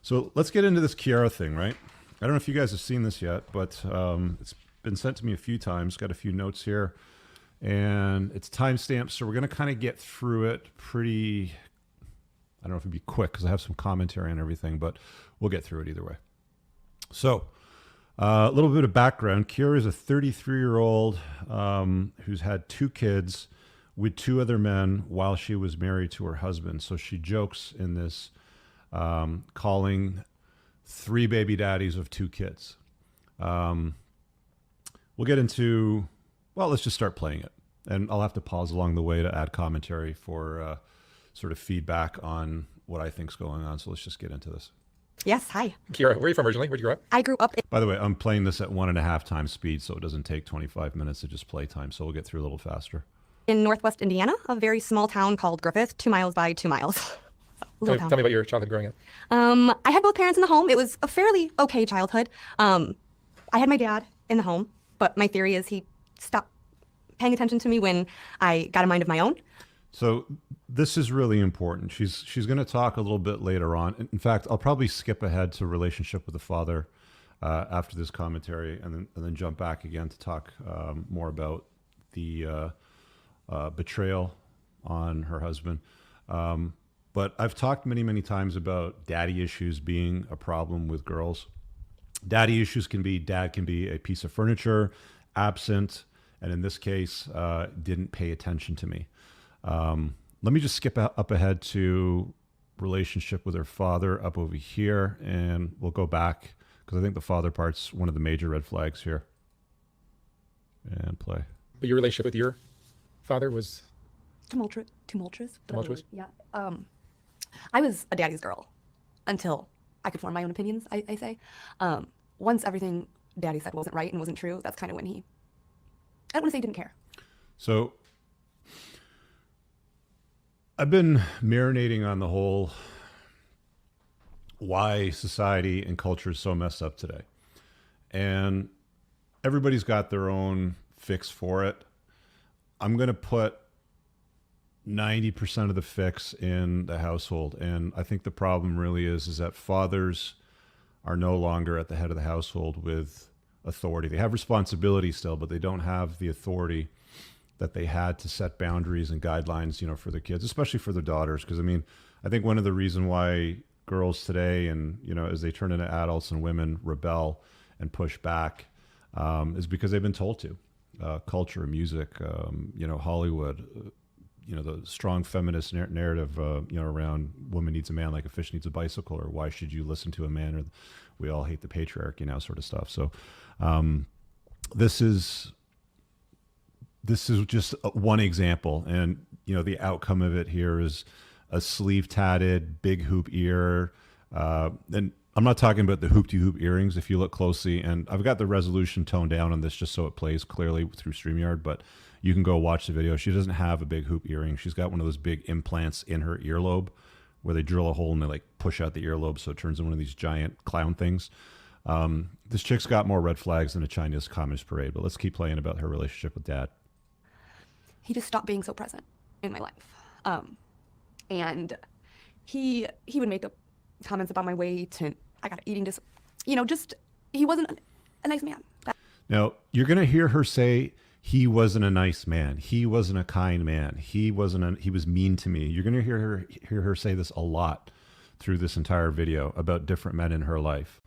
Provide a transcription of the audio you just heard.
So let's get into this Kiara thing, right? I don't know if you guys have seen this yet, but it's been sent to me a few times. Got a few notes here, and it's timestamped, so we're going to kind of get through it pretty, I don't know if it'd be quick because I have some commentary and everything, but we'll get through it either way. So a little bit of background. Kiara is a 33-year-old who's had 2 kids with 2 other men while she was married to her husband. So she jokes in this, calling 3 baby daddies of 2 kids. We'll get into, well, let's just start playing it. And I'll have to pause along the way to add commentary for sort of feedback on what I think's going on. So let's just get into this. Yes, hi. Kiara, where are you from originally? Where'd you grow up? I grew up By the way, I'm playing this at 1.5 times speed, so it doesn't take 25 minutes to just play time. So we'll get through a little faster. in Northwest Indiana, a very small town called Griffith, 2 miles by 2 miles. Tell me about your childhood growing up. I had both parents in the home. It was a fairly okay childhood. I had my dad in the home, but my theory is he stopped paying attention to me when I got a mind of my own. So this is really important. She's going to talk a little bit later on. In fact, I'll probably skip ahead to relationship with the father after this commentary, and then jump back again to talk more about the betrayal on her husband. But I've talked many times about daddy issues being a problem with girls. Daddy issues can be, dad can be a piece of furniture, absent, and in this case, didn't pay attention to me. Let me just skip up ahead to relationship with her father up over here, and we'll go back because I think the father part's one of the major red flags here. And play. But your relationship with your father was Tumultuous. tumultuous? Yeah. I was a daddy's girl until I could form my own opinions, I say. Once everything daddy said wasn't right and wasn't true, that's kind of when he, I don't want to say he didn't care. So I've been marinating on the whole why society and culture is so messed up today. And everybody's got their own fix for it. I'm going to put 90% of the fix in the household. And I think the problem really is that fathers are no longer at the head of the household with authority. They have responsibility still, but they don't have the authority that they had to set boundaries and guidelines, you know, for their kids, especially for their daughters. Because I mean, I think one of the reasons why girls today, and you know, as they turn into adults and women rebel and push back, is because they've been told to. Culture, music, you know, Hollywood, you know, the strong feminist narrative, you know, around woman needs a man like a fish needs a bicycle, or why should you listen to a man, or we all hate the patriarchy now, sort of stuff. So this is just one example, and you know, the outcome of it here is a sleeve tatted, big hoop ear, and I'm not talking about the hoop-de-hoop earrings if you look closely, and I've got the resolution toned down on this just so it plays clearly through StreamYard, but you can go watch the video. She doesn't have a big hoop earring. She's got one of those big implants in her earlobe where they drill a hole and they like push out the earlobe so it turns into one of these giant clown things. This chick's got more red flags than a Chinese Communist parade, but let's keep playing about her relationship with dad. He just stopped being so present in my life. And he would make up comments about my weight, and I got eating you know, just, he wasn't a nice man. Now, you're going to hear her say, he wasn't a nice man. He wasn't a kind man. He was mean to me. You're going to hear her say this a lot through this entire video about different men in her life.